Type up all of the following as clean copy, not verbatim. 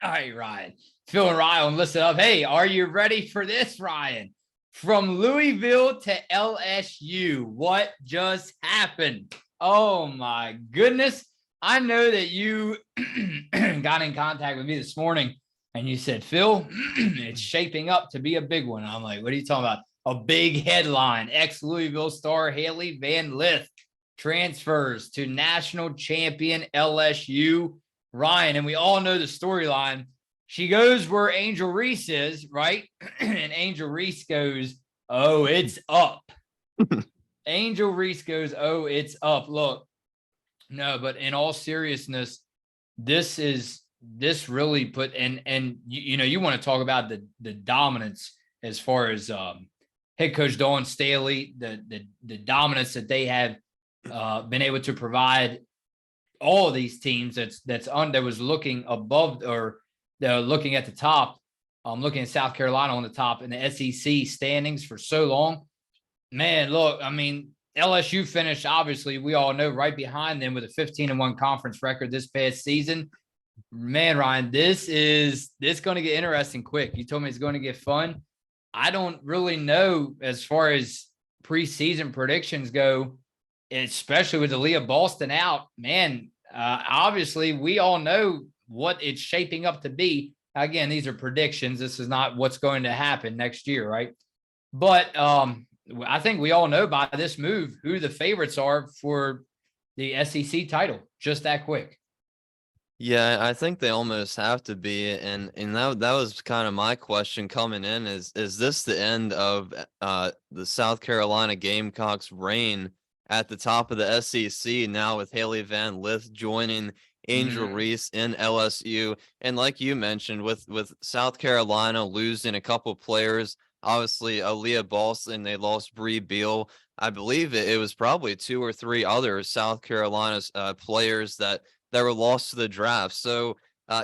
All right, Ryan. Phil and Ryan, listen up. Hey, are you ready for this, Ryan? From Louisville to LSU, what just happened? Oh, my goodness. I know that you got in contact with me this morning and you said, Phil, it's shaping up to be a big one. I'm like, what are you talking about? A big headline. Ex-Louisville star Hailey Van Lith transfers to national champion LSU. Ryan, and we all know the storyline. She goes where Angel Reese is, right? And Angel Reese goes, oh, it's up. Angel Reese goes, oh, it's up. Look, no, but in all seriousness, this really put, and you want to talk about the dominance as far as head coach Dawn Staley, the dominance that they have been able to provide all of these teams that was looking above or looking at the top, looking at South Carolina on the top in the SEC standings for so long. Man, look, I mean, LSU finished, obviously, we all know, right behind them with a 15-1 conference record this past season. Man, Ryan, this going to get interesting quick. You told me it's going to get fun. I don't really know as far as preseason predictions go, especially with Aaliyah Boston out, man, obviously we all know what it's shaping up to be. Again, these are predictions. This is not what's going to happen next year, right? But I think we all know by this move who the favorites are for the SEC title, just that quick. Yeah, I think they almost have to be, and that was kind of my question coming in, is this the end of the South Carolina Gamecocks' reign at the top of the SEC now with Hailey Van Lith joining Angel Reese in LSU? And like you mentioned, with South Carolina losing a couple players, obviously Aaliyah Boston, they lost Bree Beal. I believe it was probably 2 or 3 other South Carolina's players that were lost to the draft. So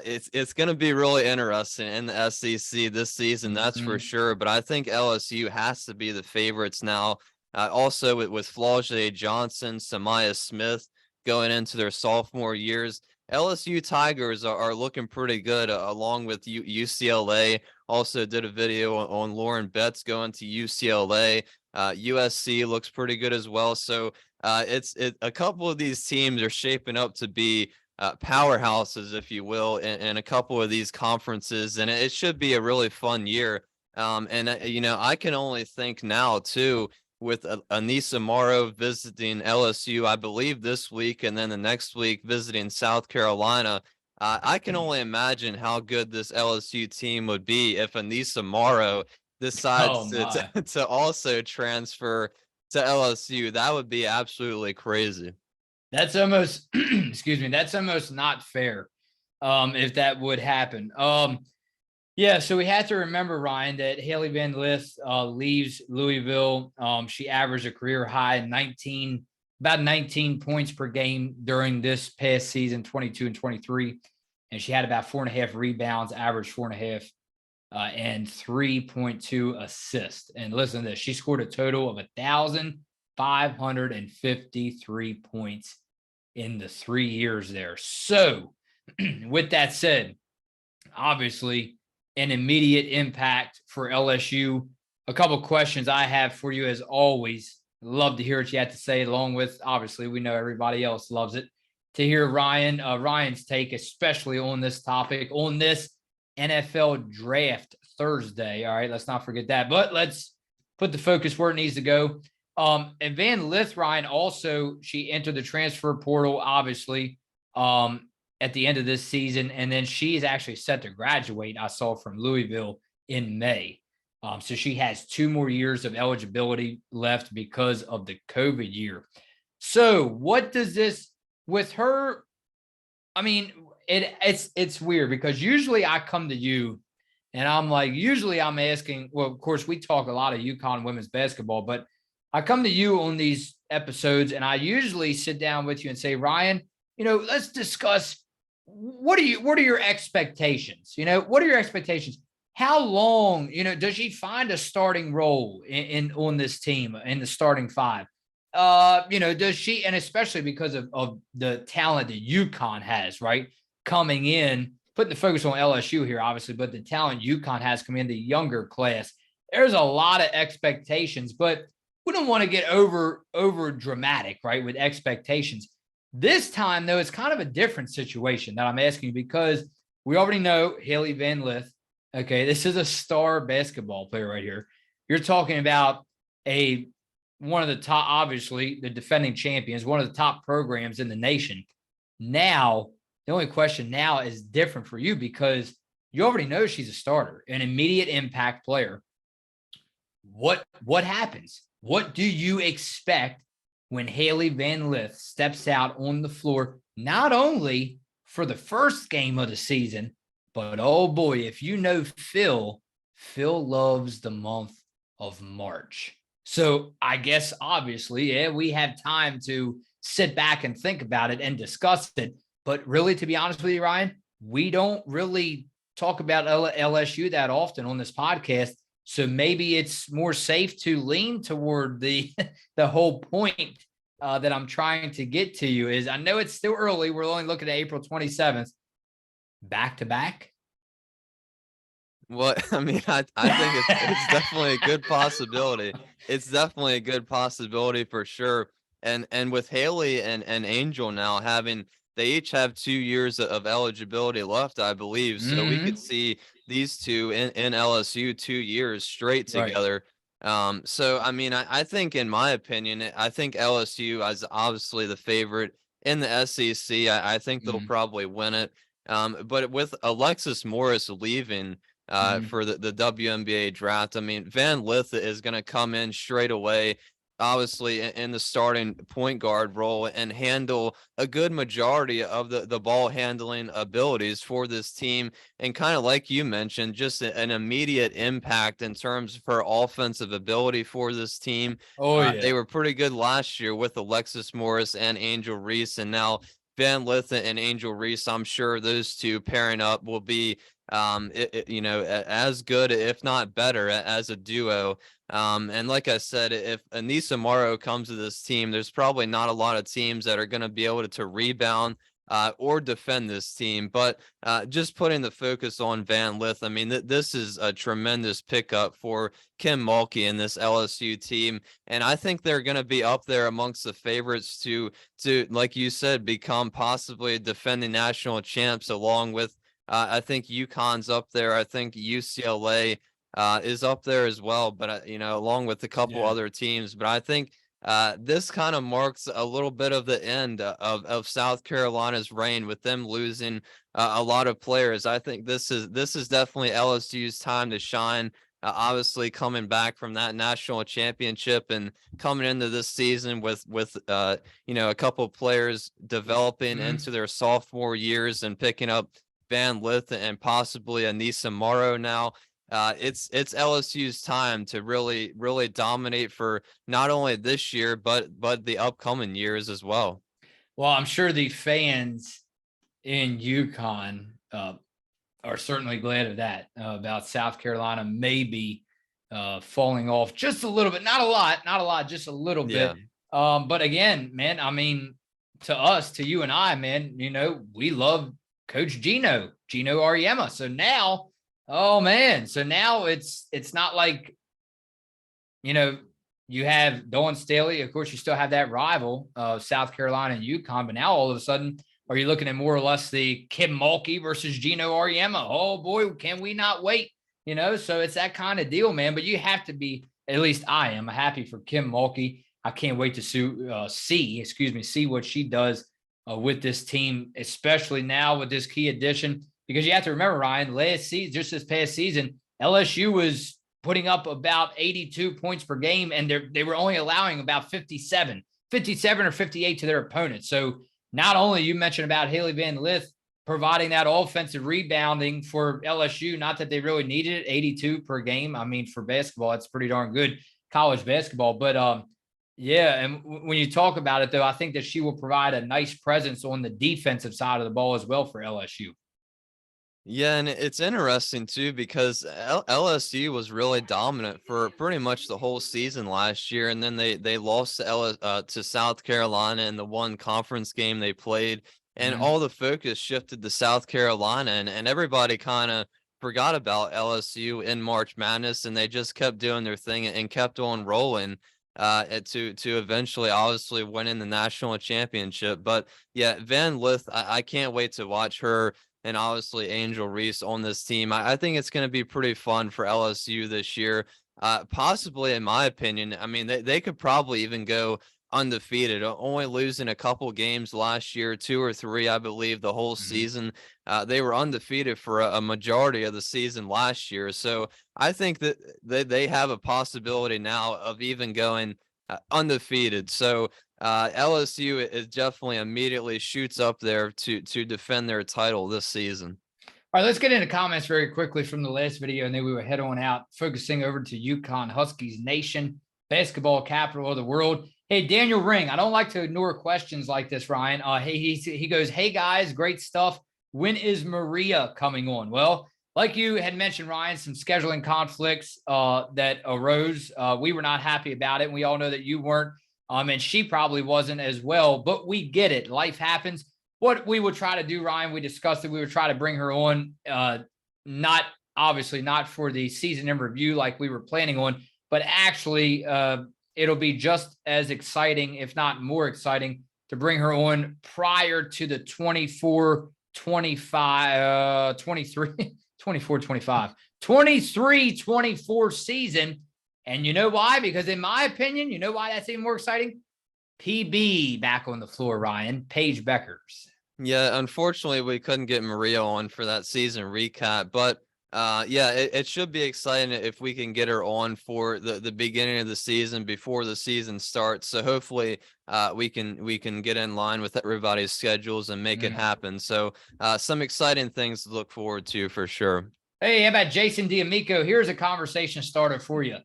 it's going to be really interesting in the SEC this season, that's for sure. But I think LSU has to be the favorites now. Also with Flau'jae Johnson, Samaya Smith going into their sophomore years, LSU Tigers are looking pretty good, along with UCLA. Also did a video on Lauren Betts going to UCLA. USC looks pretty good as well. So a couple of these teams are shaping up to be powerhouses, if you will, in a couple of these conferences, and it should be a really fun year. I can only think now too, with Anissa Morrow visiting LSU, I believe this week, and then the next week visiting South Carolina. I can only imagine how good this LSU team would be if Anissa Morrow decides to also transfer to LSU. That would be absolutely crazy. That's almost, excuse me, that's almost not fair if that would happen. Yeah, so we have to remember, Ryan, that Hailey Van Lith leaves Louisville. She averaged a career high about 19 points per game during this past season, 22 and 23. And she had about 4.5 rebounds, averaged 4.5, and 3.2 assists. And listen to this, she scored a total of 1,553 points in the 3 years there. So with that said, obviously an immediate impact for LSU. A couple questions I have for you as always. Love to hear what you have to say, along with, obviously, we know everybody else loves it, to hear Ryan's take, especially on this topic, on this NFL draft Thursday. All right, let's not forget that. But let's put the focus where it needs to go. And Van Lith, Ryan, also, she entered the transfer portal, obviously, at the end of this season. And then she is actually set to graduate, I saw, from Louisville in May. So she has 2 more years of eligibility left because of the COVID year. So what does this with her? I mean, it's weird because usually I come to you and I'm like, usually I'm asking, well, of course, we talk a lot of UConn women's basketball, but I come to you on these episodes and I usually sit down with you and say, Ryan, let's discuss what are your expectations? What are your expectations? How long, does she find a starting role on this team in the starting 5? Does she, and especially because of the talent that UConn has, right, coming in putting the focus on LSU here, obviously, but the talent UConn has come in, the younger class, there's a lot of expectations, but we don't want to get over dramatic, right, with expectations. This time, though, it's kind of a different situation that I'm asking you because we already know Hailey Van Lith. Okay, this is a star basketball player right here. You're talking about one of the top, obviously, the defending champions, one of the top programs in the nation. Now, the only question now is different for you because you already know she's a starter, an immediate impact player. What happens? What do you expect when Hailey Van Lith steps out on the floor, not only for the first game of the season, but oh boy, if you know Phil loves the month of March. So I guess obviously, yeah, we have time to sit back and think about it and discuss it. But really, to be honest with you, Ryan, we don't really talk about LSU that often on this podcast. So maybe it's more safe to lean toward the whole point that I'm trying to get to you is I know it's still early. We're only looking at April 27th. Back to back. Well, I mean, I think it's definitely a good possibility. It's definitely a good possibility for sure. And with Hailey and Angel now they each have 2 years of eligibility left, I believe. So we could see these two in LSU 2 years straight together. Right. So I mean, I think in my opinion, I think LSU is obviously the favorite in the SEC. I think they'll probably win it. But with Alexis Morris leaving for the WNBA draft, I mean, Van Lith is going to come in straight away, obviously in the starting point guard role and handle a good majority of the ball handling abilities for this team. And kind of like you mentioned, just an immediate impact in terms of her offensive ability for this team. Oh, yeah. They were pretty good last year with Alexis Morris and Angel Reese. And now Van Lith and Angel Reese, I'm sure those two pairing up will be as good, if not better, as a duo. And like I said, if Anissa Morrow comes to this team, there's probably not a lot of teams that are going to be able to rebound or defend this team. But just putting the focus on Van Lith, I mean, this is a tremendous pickup for Kim Mulkey and this LSU team. And I think they're going to be up there amongst the favorites to, like you said, become possibly defending national champs along with I think UConn's up there. I think UCLA is up there as well, but along with a couple other teams. But I think this kind of marks a little bit of the end of South Carolina's reign with them losing a lot of players. I think this is definitely LSU's time to shine. Obviously, coming back from that national championship and coming into this season with a couple of players developing into their sophomore years and picking up Van Lith and possibly Anissa Morrow now. It's LSU's time to really, really dominate for not only this year, but the upcoming years as well. Well, I'm sure the fans in UConn are certainly glad of that, about South Carolina maybe falling off just a little bit. Not a lot, just a little bit. But again, man, I mean, to you and I, man, we love Coach Gino Auriemma. So now, oh man, it's not like, you have Dawn Staley. Of course, you still have that rival of South Carolina and UConn, but now all of a sudden, are you looking at more or less the Kim Mulkey versus Gino Auriemma? Oh boy, can we not wait? So it's that kind of deal, man. But you have to be, at least I am, happy for Kim Mulkey. I can't wait to see what she does with this team, especially now with this key addition, because you have to remember, Ryan, last season, just this past season, LSU was putting up about 82 points per game, and they were only allowing about 57 or 58 to their opponents. So not only you mentioned about Hailey Van Lith providing that offensive rebounding for LSU, not that they really needed it, 82 per game. I mean, for basketball, it's pretty darn good college basketball, but yeah, and when you talk about it, though, I think that she will provide a nice presence on the defensive side of the ball as well for LSU. Yeah, and it's interesting, too, because LSU was really dominant for pretty much the whole season last year, and then they lost to South Carolina in the one conference game they played. and all the focus shifted to South Carolina, and everybody kind of forgot about LSU in March Madness, and they just kept doing their thing and kept on rolling to eventually obviously winning the national championship. But yeah, Van Lith, I can't wait to watch her and obviously Angel Reese on this team. I think it's going to be pretty fun for LSU this year. Possibly, in my opinion, I mean, they could probably even go undefeated, only losing a couple games last year, 2 or 3, I believe, the whole season. They were undefeated for a majority of the season last year. So I think that they have a possibility now of even going undefeated. So LSU is definitely immediately shoots up there to defend their title this season. All right, let's get into comments very quickly from the last video, and then we will head on out, focusing over to UConn Huskies Nation, basketball capital of the world. Hey, Daniel Ring, I don't like to ignore questions like this, Ryan. He goes, hey, guys, great stuff. When is Maria coming on? Well, like you had mentioned, Ryan, some scheduling conflicts that arose. We were not happy about it, and we all know that you weren't, and she probably wasn't as well, but we get it. Life happens. What we would try to do, Ryan, we discussed it. We would try to bring her on, not for the season in review like we were planning on, but actually it'll be just as exciting, if not more exciting, to bring her on prior to the 23-24 season. And you know why? Because in my opinion, you know why that's even more exciting? PB back on the floor, Ryan. Paige Beckers. Yeah, unfortunately, we couldn't get Maria on for that season recap, but yeah, it should be exciting if we can get her on for the beginning of the season before the season starts. So hopefully we can get in line with everybody's schedules and make it happen. So some exciting things to look forward to for sure. Hey, how about Jason D'Amico? Here's a conversation starter for you.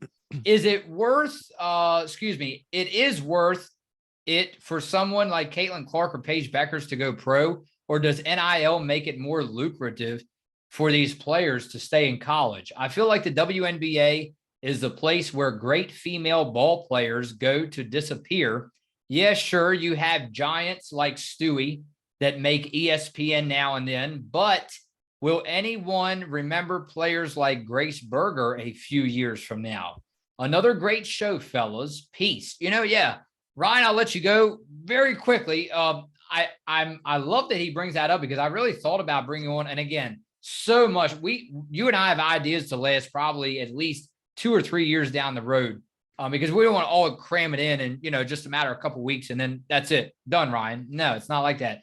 Is it worth, it is worth it for someone like Caitlin Clark or Paige Beckers to go pro, or does NIL make it more lucrative for these players to stay in college? I feel like the WNBA is the place where great female ball players go to disappear. Yes, sure, you have giants like Stewie that make ESPN now and then, but will anyone remember players like Grace Berger a few years from now? Another great show, fellas. Peace. Yeah. Ryan, I'll let you go very quickly. I love that he brings that up, because I really thought about bringing on, and again, so much. You and I have ideas to last probably at least 2 or 3 years down the road, because we don't want to all cram it in and just a matter of a couple of weeks and then that's it, done. Ryan, no, it's not like that.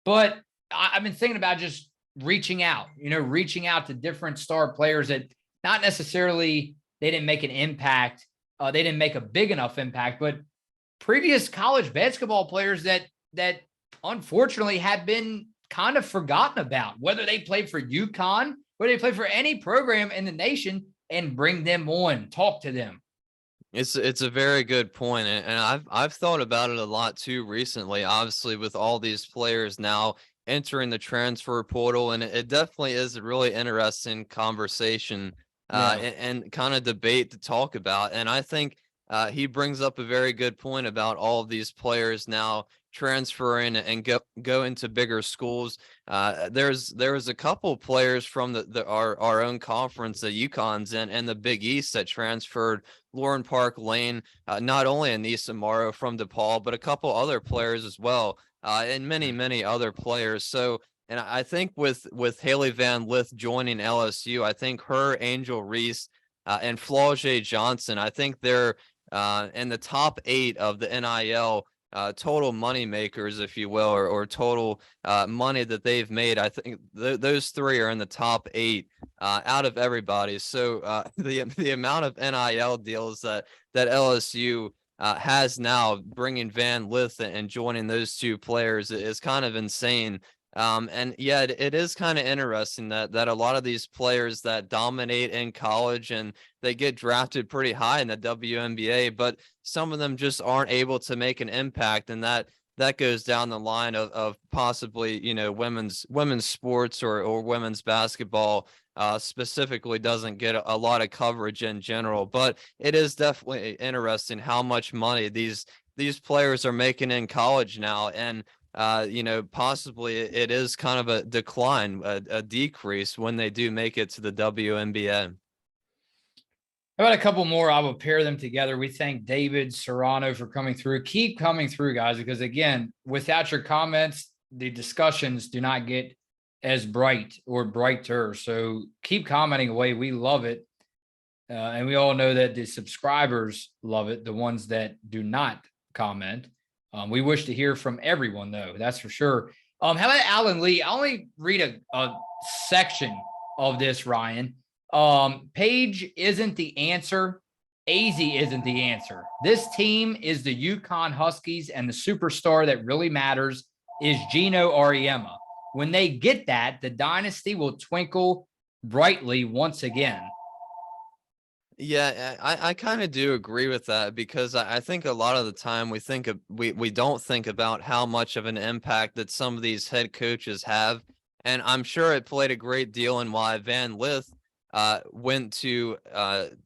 But I've been thinking about just reaching out to different star players that not necessarily they didn't make an impact, they didn't make a big enough impact, but previous college basketball players that unfortunately have been kind of forgotten about, whether they played for UConn, whether they played for any program in the nation, and bring them on, talk to them. It's a very good point, and I've thought about it a lot too recently. Obviously, with all these players now entering the transfer portal, and it definitely is a really interesting conversation and kind of debate to talk about. And I think he brings up a very good point about all of these players now transferring and go into bigger schools. There was a couple players from our own conference, the UConn's and the Big East, that transferred. Lauren Park Lane, not only Anissa Morrow from DePaul, but a couple other players as well, and many other players. So, and I think with Hailey Van Lith joining LSU, I think her, Angel Reese, and Flau'jae Johnson, I think they're in the top 8 of the NIL total money makers, if you will, or total money that they've made. I think those 3 are in the top 8 out of everybody. So the amount of NIL deals that LSU has now, bringing Van Lith and joining those 2 players, is kind of insane. And yeah, it is kind of interesting that a lot of these players that dominate in college and they get drafted pretty high in the WNBA, but some of them just aren't able to make an impact. And that goes down the line of possibly, women's sports or women's basketball specifically doesn't get a lot of coverage in general. But it is definitely interesting how much money these players are making in college now. And possibly it is kind of a decline, a decrease when they do make it to the WNBA. How about a couple more? I will pair them together. We thank David Serrano for coming through. Keep coming through, guys, because again, without your comments, the discussions do not get as bright or brighter. So keep commenting away. We love it. And we all know that the subscribers love it, the ones that do not comment. We wish to hear from everyone, though. That's for sure. How about Alan Lee? I only read a section of this, Ryan. Page isn't the answer. AZ isn't the answer. This team is the UConn Huskies, and the superstar that really matters is Gino Auriemma. When they get that, the dynasty will twinkle brightly once again. Yeah, I kind of do agree with that, because I think a lot of the time we don't think about how much of an impact that some of these head coaches have. And I'm sure it played a great deal in why Van Lith went to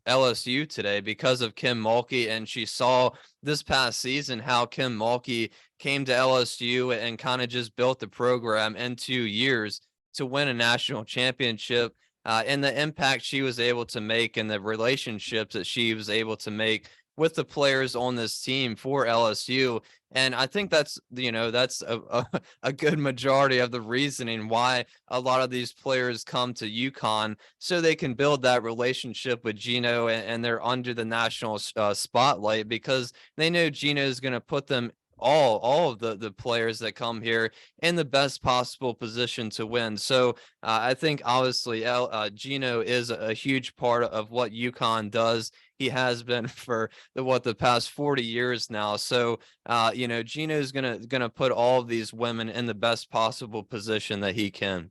LSU today, because of Kim Mulkey. And she saw this past season how Kim Mulkey came to LSU and kind of just built the program in 2 years to win a national championship. And the impact she was able to make, and the relationships that she was able to make with the players on this team for LSU. And I think that's a good majority of the reasoning why a lot of these players come to UConn, so they can build that relationship with Gino, and they're under the national spotlight, because they know Gino is going to put them all of the players that come here in the best possible position to win. So I think obviously Gino is a huge part of what UConn does. He has been for the past 40 years now. So Gino is gonna put all of these women in the best possible position that he can.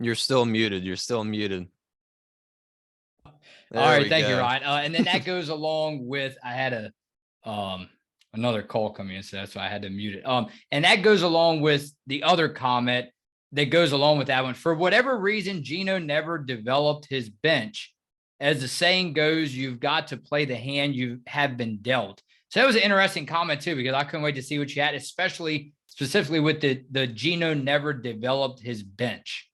You're still muted. You're still muted. All right, thank you, Ryan. And then that goes along with, I had another call coming in, so that's why I had to mute it. And that goes along with the other comment that goes along with that one. For whatever reason, Gino never developed his bench. As the saying goes, you've got to play the hand you have been dealt. So that was an interesting comment too, because I couldn't wait to see what you had, specifically with the Gino never developed his bench.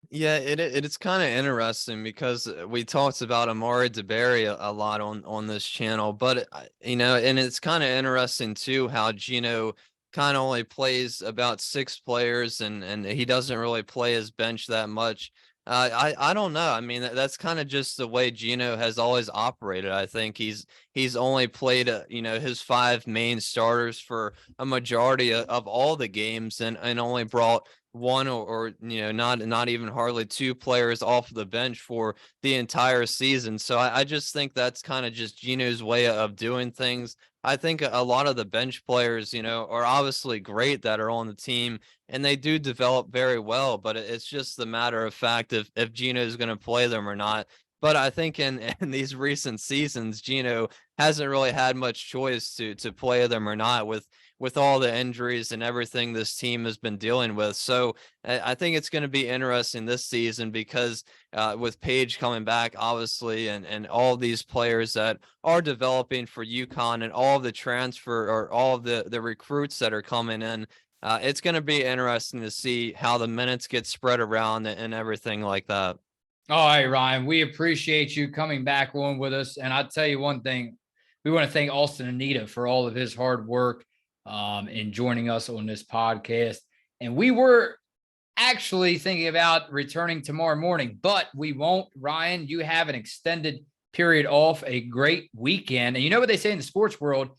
Yeah, it's kind of interesting, because we talked about Amari DeBerry a lot on this channel, but and it's kind of interesting too how Gino kind of only plays about 6 players, and he doesn't really play his bench that much. I don't know. I mean, that's kind of just the way Gino has always operated. I think he's only played his 5 main starters for a majority of all the games, and only brought 1 or not even hardly 2 players off the bench for the entire season. So I just think that's kind of just Gino's way of doing things. I think a lot of the bench players, are obviously great that are on the team, and they do develop very well, but it's just the matter of fact if Gino is going to play them or not. But I think in these recent seasons, Gino hasn't really had much choice to play them or not, with all the injuries and everything this team has been dealing with. So I think it's going to be interesting this season, because with Page coming back, obviously, and all these players that are developing for UConn, and all of the transfer, or all of the recruits that are coming in, it's going to be interesting to see how the minutes get spread around, and everything like that. All right, Ryan, we appreciate you coming back on with us. And I'll tell you one thing, we want to thank Austin Anita for all of his hard work in joining us on this podcast. And we were actually thinking about returning tomorrow morning, but we won't. Ryan, you have an extended period off, a great weekend. And you know what they say in the sports world?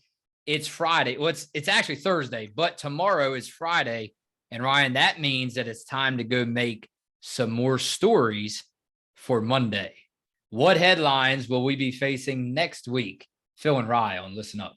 It's Friday. Well, it's actually Thursday, but tomorrow is Friday. And Ryan, that means that it's time to go make some more stories for Monday. What headlines will we be facing next week? Phil and Rye on Listen Up.